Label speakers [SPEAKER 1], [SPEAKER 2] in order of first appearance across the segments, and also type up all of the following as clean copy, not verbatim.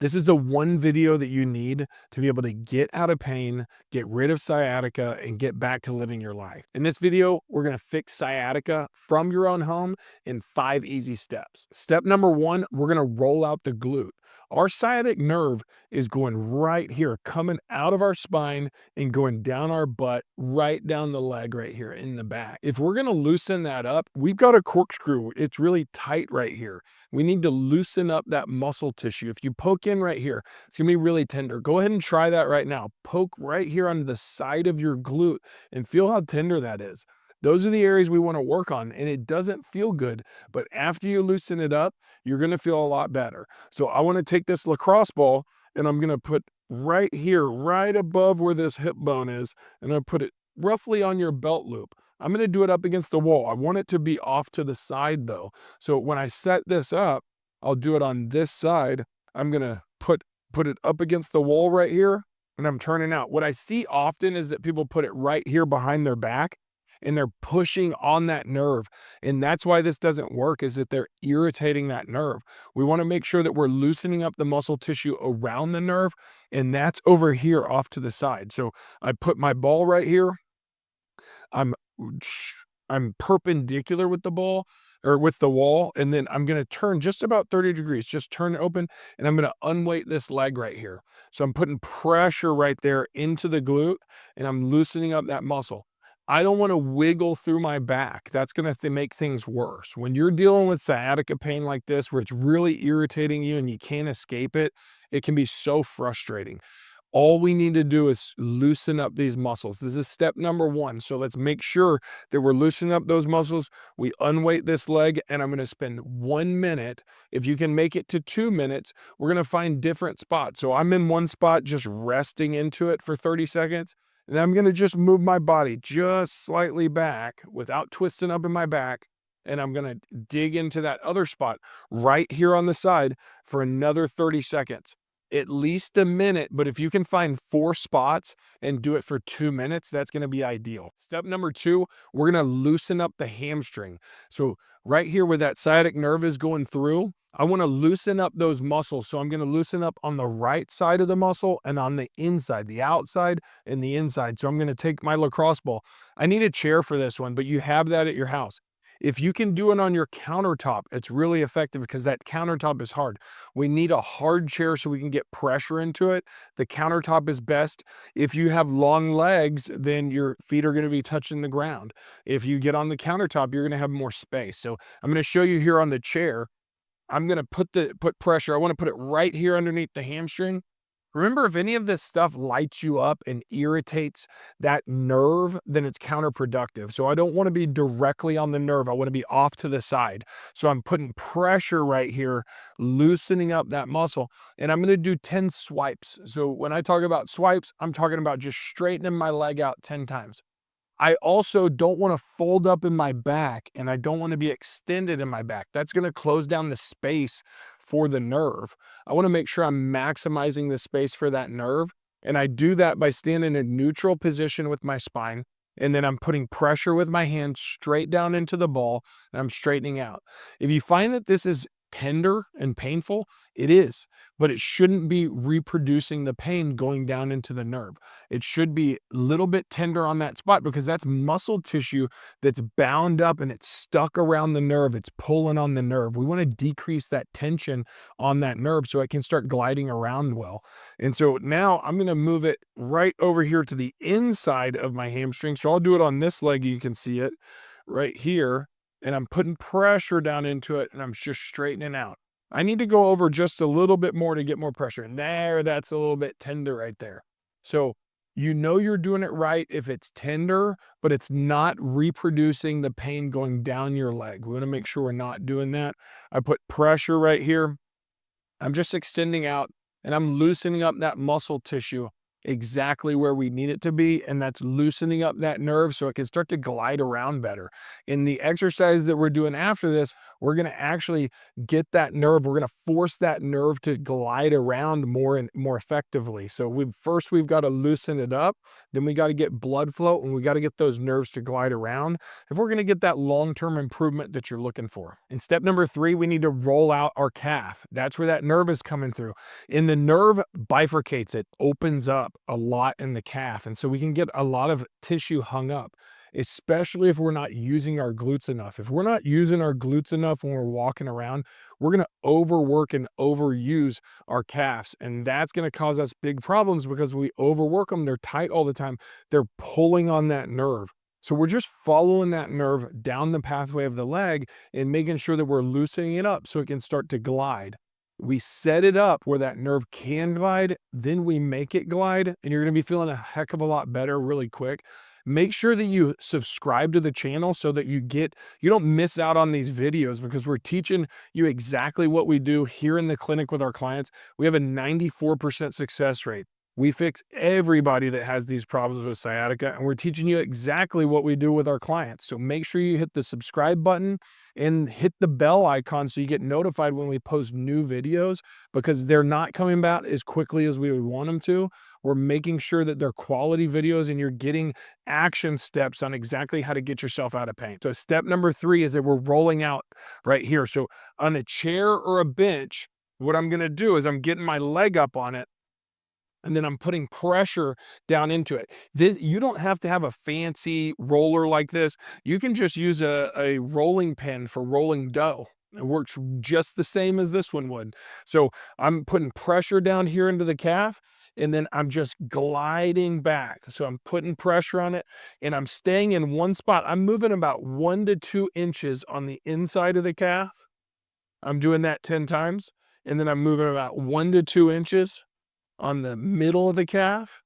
[SPEAKER 1] This is the one video that you need to be able to get out of pain, get rid of sciatica, and get back to living your life. In this video, we're gonna fix sciatica from your own home in 5 easy steps. Step number 1, we're gonna roll out the glute. Our sciatic nerve is going right here, coming out of our spine and going down our butt, right down the leg right here in the back. If we're gonna loosen that up, we've got a corkscrew. It's really tight right here. We need to loosen up that muscle tissue. If you poke in right here, it's gonna be really tender. Go ahead and try that right now. Poke right here on the side of your glute and feel how tender that is. Those are the areas we want to work on, and it doesn't feel good, but after you loosen it up, you're gonna feel a lot better. So I want to take this lacrosse ball and I'm gonna put right here, right above where this hip bone is, and I put it roughly on your belt loop. I'm gonna do it up against the wall. I want it to be off to the side though. So when I set this up, I'll do it on this side. I'm gonna put it up against the wall right here, and I'm turning out. What I see often is that people put it right here behind their back and they're pushing on that nerve. And that's why this doesn't work, is that they're irritating that nerve. We want to make sure that we're loosening up the muscle tissue around the nerve, and that's over here off to the side. So I put my ball right here. I'm I'm perpendicular with the ball or with the wall, and then I'm gonna turn just about 30 degrees, just turn it open, and I'm gonna unweight this leg right here. So I'm putting pressure right there into the glute, and I'm loosening up that muscle. I don't wanna wiggle through my back. That's gonna make things worse. When you're dealing with sciatica pain like this, where it's really irritating you and you can't escape it, it can be so frustrating. All we need to do is loosen up these muscles. This is step number 1. So let's make sure that we're loosening up those muscles. We unweight this leg, and I'm going to spend 1 minute. If you can make it to 2 minutes, we're going to find different spots. So I'm in one spot just resting into it for 30 seconds. And then I'm going to just move my body just slightly back without twisting up in my back. And I'm going to dig into that other spot right here on the side for another 30 seconds. At least a minute, but if you can find 4 spots and do it for 2 minutes, that's gonna be ideal. Step number 2, we're gonna loosen up the hamstring. So right here where that sciatic nerve is going through, I wanna loosen up those muscles. So I'm gonna loosen up on the right side of the muscle and on the inside, the outside and the inside. So I'm gonna take my lacrosse ball. I need a chair for this one, but you have that at your house. If you can do it on your countertop, it's really effective because that countertop is hard. We need a hard chair so we can get pressure into it. The countertop is best. If you have long legs, then your feet are gonna be touching the ground. If you get on the countertop, you're gonna have more space. So I'm gonna show you here on the chair. I'm gonna put pressure. I wanna put it right here underneath the hamstring. Remember, if any of this stuff lights you up and irritates that nerve, then it's counterproductive. So I don't want to be directly on the nerve. I want to be off to the side. So I'm putting pressure right here, loosening up that muscle. And I'm going to do 10 swipes. So when I talk about swipes, I'm talking about just straightening my leg out 10 times. I also don't want to fold up in my back, and I don't want to be extended in my back. That's going to close down the space for the nerve. I want to make sure I'm maximizing the space for that nerve. And I do that by standing in a neutral position with my spine. And then I'm putting pressure with my hand straight down into the ball, and I'm straightening out. If you find that this is tender and painful, it is, but it shouldn't be reproducing the pain going down into the nerve. It should be a little bit tender on that spot because that's muscle tissue that's bound up and it's stuck around the nerve. It's pulling on the nerve. We want to decrease that tension on that nerve so it can start gliding around well. And so now I'm going to move it right over here to the inside of my hamstring. So I'll do it on this leg. You can see it right here. And I'm putting pressure down into it, and I'm just straightening out. I need to go over just a little bit more to get more pressure. And there, that's a little bit tender right there. So you know you're doing it right if it's tender, but it's not reproducing the pain going down your leg. We want to make sure we're not doing that. I put pressure right here. I'm just extending out, and I'm loosening up that muscle tissue exactly where we need it to be, and that's loosening up that nerve so it can start to glide around better. In the exercise that we're doing after this, we're gonna actually get that nerve, we're gonna force that nerve to glide around more and more effectively. So we've got to loosen it up, then we got to get blood flow, and we got to get those nerves to glide around if we're gonna get that long-term improvement that you're looking for. In step number 3, we need to roll out our calf. That's where that nerve is coming through. And the nerve bifurcates, it opens up a lot in the calf. And so we can get a lot of tissue hung up, especially if we're not using our glutes enough. If we're not using our glutes enough when we're walking around, we're going to overwork and overuse our calves. And that's going to cause us big problems because we overwork them. They're tight all the time. They're pulling on that nerve. So we're just following that nerve down the pathway of the leg and making sure that we're loosening it up so it can start to glide. We set it up where that nerve can glide, then we make it glide, and you're gonna be feeling a heck of a lot better really quick. Make sure that you subscribe to the channel so that you don't miss out on these videos, because we're teaching you exactly what we do here in the clinic with our clients. We have a 94% success rate. We fix everybody that has these problems with sciatica, and we're teaching you exactly what we do with our clients. So make sure you hit the subscribe button and hit the bell icon so you get notified when we post new videos, because they're not coming out as quickly as we would want them to. We're making sure that they're quality videos and you're getting action steps on exactly how to get yourself out of pain. So step number 3 is that we're rolling out right here. So on a chair or a bench, what I'm gonna do is I'm getting my leg up on it, and then I'm putting pressure down into it. You don't have to have a fancy roller like this. You can just use a rolling pin for rolling dough. It works just the same as this one would. So I'm putting pressure down here into the calf, and then I'm just gliding back. So I'm putting pressure on it, and I'm staying in one spot. I'm moving about 1 to 2 inches on the inside of the calf. I'm doing that 10 times. And then I'm moving about 1 to 2 inches on the middle of the calf.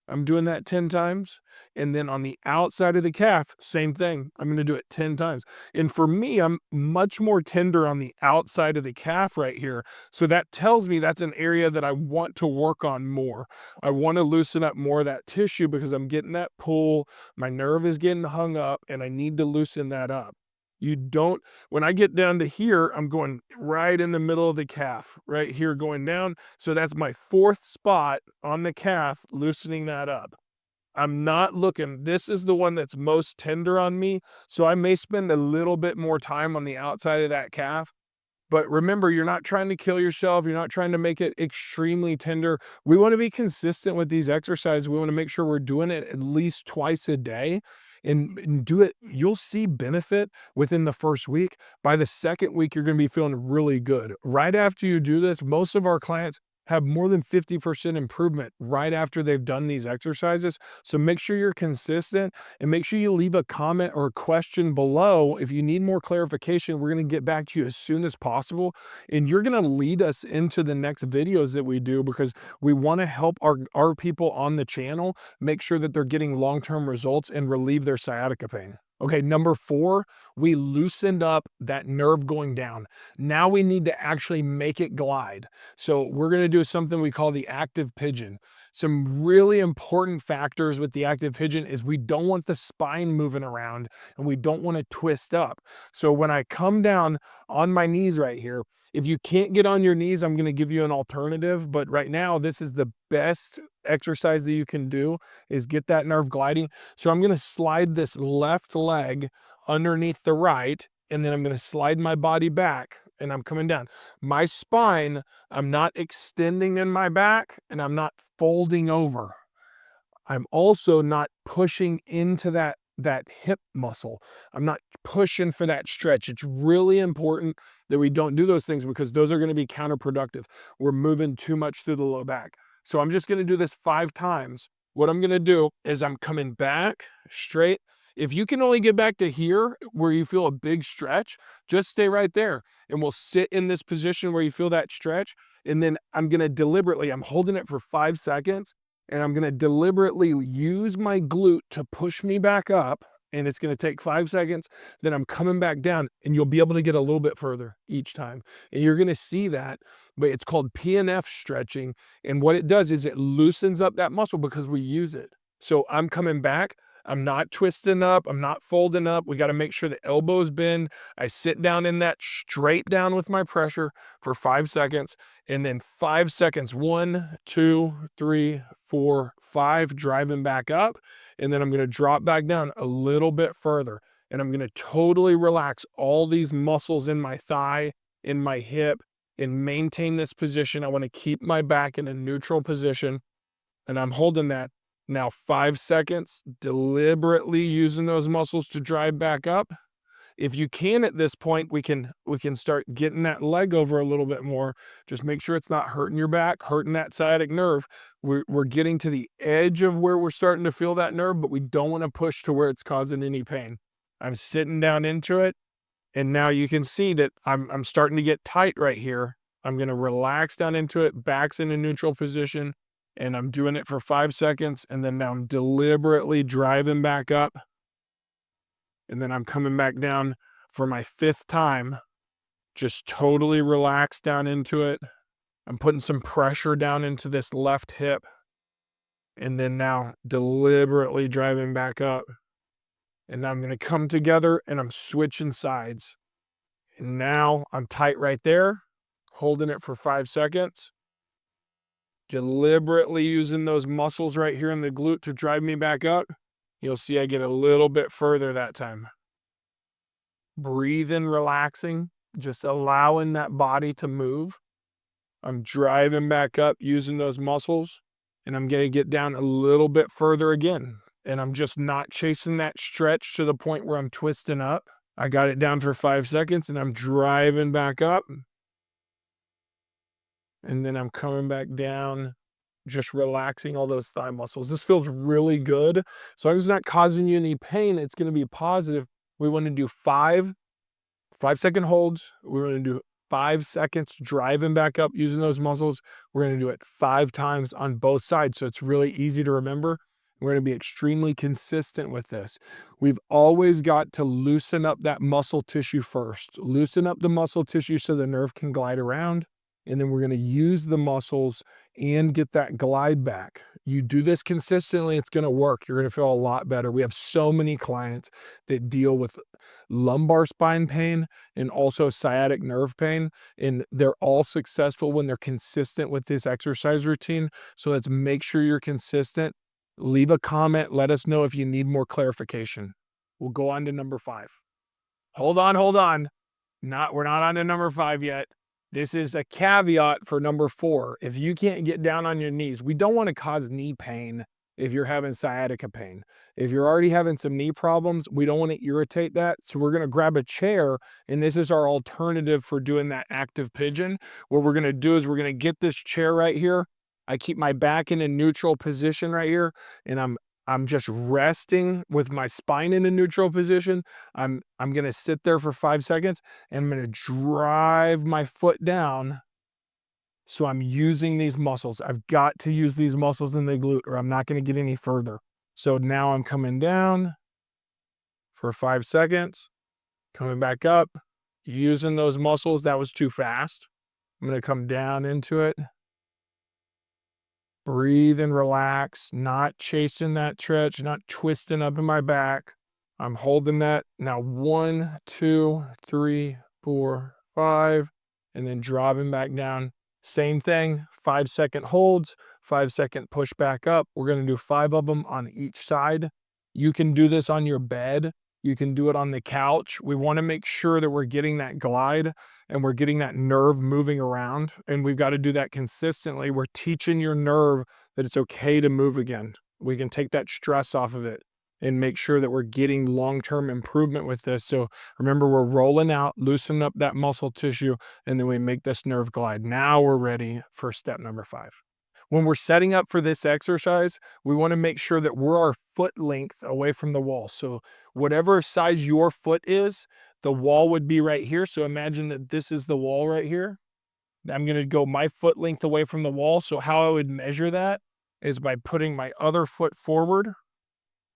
[SPEAKER 1] I'm doing that 10 times. And then on the outside of the calf, same thing. I'm going to do it 10 times. And for me, I'm much more tender on the outside of the calf right here. So that tells me that's an area that I want to work on more. I want to loosen up more of that tissue because I'm getting that pull. My nerve is getting hung up and I need to loosen that up. When I get down to here, I'm going right in the middle of the calf, right here going down. So that's my 4th spot on the calf, loosening that up. I'm not looking, this is the one that's most tender on me. So I may spend a little bit more time on the outside of that calf. But remember, you're not trying to kill yourself. You're not trying to make it extremely tender. We want to be consistent with these exercises. We want to make sure we're doing it at least twice a day and do it. You'll see benefit within the first week. By the second week, you're going to be feeling really good. Right after you do this, most of our clients have more than 50% improvement right after they've done these exercises. So make sure you're consistent and make sure you leave a comment or a question below. If you need more clarification, we're going to get back to you as soon as possible. And you're going to lead us into the next videos that we do, because we want to help our people on the channel make sure that they're getting long-term results and relieve their sciatica pain. Okay, number 4, we loosened up that nerve going down. Now we need to actually make it glide. So we're going to do something we call the active pigeon. Some really important factors with the active pigeon is we don't want the spine moving around and we don't want to twist up. So when I come down on my knees right here, if you can't get on your knees, I'm going to give you an alternative. But right now, this is the best exercise that you can do, is get that nerve gliding. So I'm going to slide this left leg underneath the right, and then I'm going to slide my body back and I'm coming down. My spine, I'm not extending in my back and I'm not folding over. I'm also not pushing into that hip muscle. I'm not pushing for that stretch. It's really important that we don't do those things because those are going to be counterproductive. We're moving too much through the low back. So I'm just going to do this 5 times. What I'm going to do is I'm coming back straight. If you can only get back to here where you feel a big stretch, just stay right there and we'll sit in this position where you feel that stretch. And then I'm going to deliberately, I'm holding it for 5 seconds and I'm going to deliberately use my glute to push me back up and it's gonna take 5 seconds, then I'm coming back down, and you'll be able to get a little bit further each time. And you're gonna see that, but it's called PNF stretching, and what it does is it loosens up that muscle because we use it. So I'm coming back, I'm not twisting up, I'm not folding up, we gotta make sure the elbows bend. I sit down in that straight down with my pressure for 5 seconds, and then 5 seconds, 1, 2, 3, 4, 5, driving back up, and then I'm gonna drop back down a little bit further, and I'm gonna totally relax all these muscles in my thigh, in my hip, and maintain this position. I wanna keep my back in a neutral position, and I'm holding that. Now 5 seconds, deliberately using those muscles to drive back up. If you can at this point, we can start getting that leg over a little bit more. Just make sure it's not hurting your back, hurting that sciatic nerve. We're getting to the edge of where we're starting to feel that nerve, but we don't want to push to where it's causing any pain. I'm sitting down into it, and now you can see that I'm starting to get tight right here. I'm going to relax down into it, back's in a neutral position, and I'm doing it for 5 seconds, and then now I'm deliberately driving back up. And then I'm coming back down for my 5th time, just totally relaxed down into it. I'm putting some pressure down into this left hip, and then now deliberately driving back up. And now I'm going to come together and I'm switching sides. And now I'm tight right there, holding it for 5 seconds, deliberately using those muscles right here in the glute to drive me back up. You'll see I get a little bit further that time. Breathing, relaxing, just allowing that body to move. I'm driving back up using those muscles, and I'm going to get down a little bit further again. And I'm just not chasing that stretch to the point where I'm twisting up. I got it down for 5 seconds, and I'm driving back up. And then I'm coming back down, just relaxing all those thigh muscles. This feels really good. So long as it's not causing you any pain, it's going to be positive. We want to do 5-second holds. We're going to do 5 seconds driving back up using those muscles. We're going to do it 5 times on both sides. So it's really easy to remember. We're going to be extremely consistent with this. We've always got to loosen up that muscle tissue first. Loosen up the muscle tissue so the nerve can glide around. And then we're going to use the muscles and get that glide back. You do this consistently, it's going to work. You're going to feel a lot better. We have so many clients that deal with lumbar spine pain and also sciatic nerve pain, and they're all successful when they're consistent with this exercise routine. So let's make sure you're consistent. Leave a comment. Let us know if you need more clarification. We'll go on to number 5. Hold on. We're not on to number 5 yet. This is a caveat for number 4. If you can't get down on your knees, we don't want to cause knee pain if you're having sciatica pain. If you're already having some knee problems, we don't want to irritate that. So we're going to grab a chair, and this is our alternative for doing that active pigeon. What we're going to do is we're going to get this chair right here. I keep my back in a neutral position right here, and I'm just resting with my spine in a neutral position. I'm going to sit there for 5 seconds, and I'm going to drive my foot down. So I'm using these muscles. I've got to use these muscles in the glute, or I'm not going to get any further. So now I'm coming down for 5 seconds, coming back up, using those muscles. That was too fast. I'm going to come down into it. Breathe and relax, not chasing that stretch, not twisting up in my back. I'm holding that. Now 1, 2, 3, 4, 5, and then dropping back down. Same thing, 5-second holds, 5-second push back up. We're going to do 5 of them on each side. You can do this on your bed. You can do it on the couch. We want to make sure that we're getting that glide and we're getting that nerve moving around. And we've got to do that consistently. We're teaching your nerve that it's okay to move again. We can take that stress off of it and make sure that we're getting long-term improvement with this. So remember, we're rolling out, loosening up that muscle tissue, and then we make this nerve glide. Now we're ready for step number 5. When we're setting up for this exercise, we want to make sure that we're our foot length away from the wall. So whatever size your foot is, the wall would be right here. So imagine that this is the wall right here. I'm going to go my foot length away from the wall. So how I would measure that is by putting my other foot forward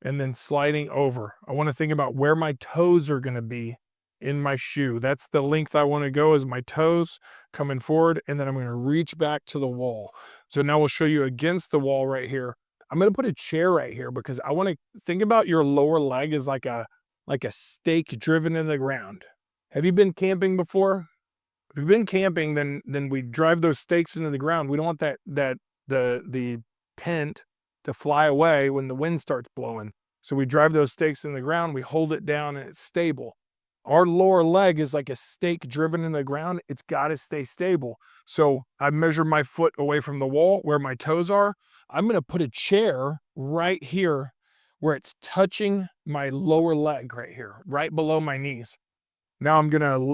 [SPEAKER 1] and then sliding over. I want to think about where my toes are going to be in my shoe. That's the length I want to go, is my toes coming forward, and then I'm going to reach back to the wall. So now we'll show you against the wall right here. I'm going to put a chair right here because I want to think about your lower leg as like a stake driven in the ground. Have you been camping before? If you've been camping, then we drive those stakes into the ground. We don't want the tent to fly away when the wind starts blowing. So we drive those stakes in the ground, we hold it down, and it's stable. Our lower leg is like a stake driven in the ground. It's got to stay stable. So I measure my foot away from the wall where my toes are. I'm going to put a chair right here where it's touching my lower leg right here, right below my knees. Now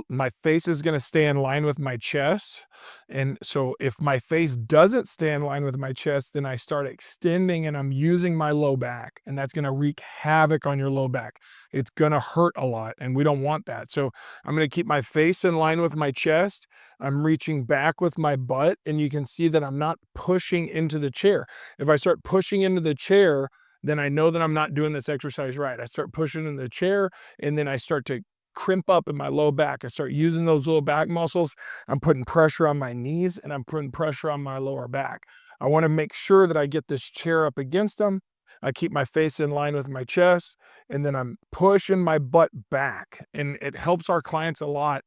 [SPEAKER 1] my face is gonna stay in line with my chest. And so if my face doesn't stay in line with my chest, then I start extending and I'm using my low back, and that's gonna wreak havoc on your low back. It's gonna hurt a lot, and we don't want that. So I'm gonna keep my face in line with my chest. I'm reaching back with my butt, and you can see that I'm not pushing into the chair. If I start pushing into the chair, then I know that I'm not doing this exercise right. I start pushing in the chair, and then I start to crimp up in my low back. I start using those low back muscles. I'm putting pressure on my knees and I'm putting pressure on my lower back. I want to make sure that I get this chair up against them. I keep my face in line with my chest, and then I'm pushing my butt back. And it helps our clients a lot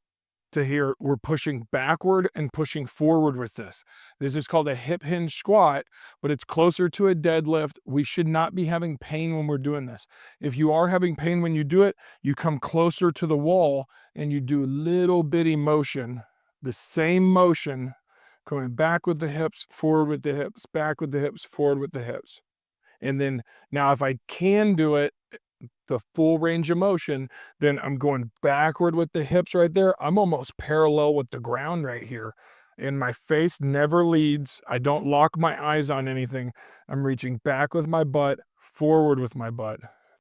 [SPEAKER 1] to hear we're pushing backward and pushing forward with this. This is called a hip hinge squat, but it's closer to a deadlift. We should not be having pain when we're doing this. If you are having pain when you do it, you come closer to the wall and you do little bitty motion, the same motion, going back with the hips, forward with the hips, back with the hips, forward with the hips. And then now if I can do it, the full range of motion, then I'm going backward with the hips right there. I'm almost parallel with the ground right here. And my face never leads. I don't lock my eyes on anything. I'm reaching back with my butt, forward with my butt,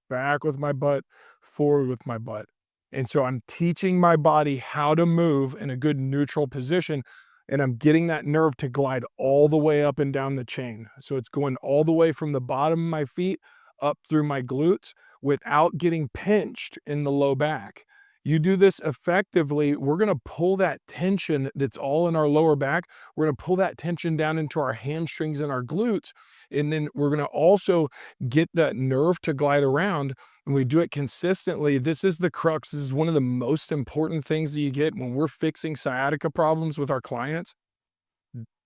[SPEAKER 1] back with my butt, forward with my butt. And so I'm teaching my body how to move in a good neutral position. And I'm getting that nerve to glide all the way up and down the chain. So it's going all the way from the bottom of my feet up through my glutes without getting pinched in the low back. You do this effectively, we're gonna pull that tension that's all in our lower back, we're gonna pull that tension down into our hamstrings and our glutes, and then we're gonna also get that nerve to glide around. And we do it consistently. This is the crux. This is one of the most important things that you get when we're fixing sciatica problems with our clients.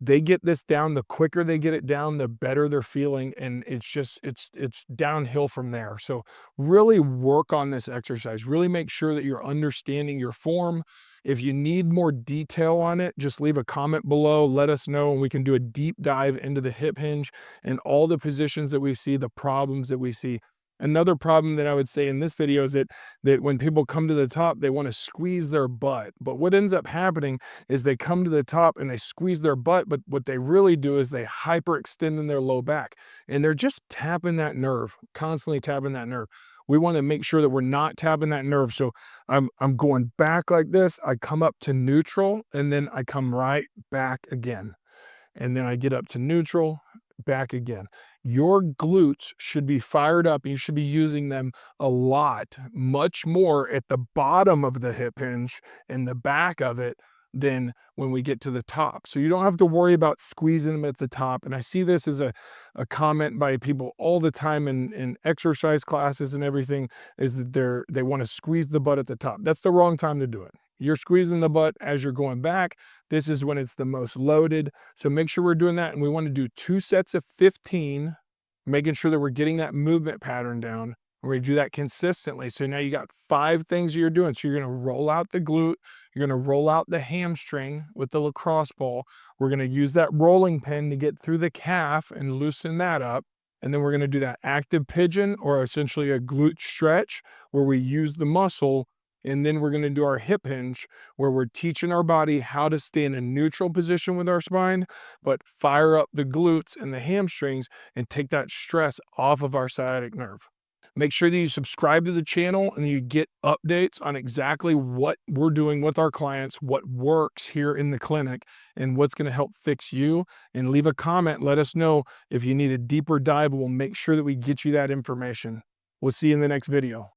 [SPEAKER 1] They get this down, the quicker they get it down, the better they're feeling, and it's just it's downhill from there. So really work on this exercise. Really make sure that you're understanding your form. If you need more detail on it, just leave a comment below, let us know, and we can do a deep dive into the hip hinge and all the positions that we see, the problems that we see. Another problem that I would say in this video is that when people come to the top, they want to squeeze their butt. But what ends up happening is they come to the top and they squeeze their butt, but what they really do is they hyperextend in their low back, and they're just tapping that nerve, constantly tapping that nerve. We want to make sure that we're not tapping that nerve. So I'm going back like this. I come up to neutral, and then I come right back again. And then I get up to neutral, back again. Your glutes should be fired up. You should be using them a lot, much more at the bottom of the hip hinge and the back of it than when we get to the top. So you don't have to worry about squeezing them at the top. And I see this as a comment by people all the time in exercise classes and everything, is that they want to squeeze the butt at the top. That's the wrong time to do it. You're squeezing the butt as you're going back. This is when it's the most loaded. So make sure we're doing that. And we want to do 2 sets of 15, making sure that we're getting that movement pattern down. We're going to do that consistently. So now you got 5 things you're doing. So you're going to roll out the glute. You're going to roll out the hamstring with the lacrosse ball. We're going to use that rolling pin to get through the calf and loosen that up. And then we're going to do that active pigeon, or essentially a glute stretch, where we use the muscle. And then we're going to do our hip hinge, where we're teaching our body how to stay in a neutral position with our spine, but fire up the glutes and the hamstrings and take that stress off of our sciatic nerve. Make sure that you subscribe to the channel and you get updates on exactly what we're doing with our clients, what works here in the clinic, and what's going to help fix you. And leave a comment. Let us know if you need a deeper dive. We'll make sure that we get you that information. We'll see you in the next video.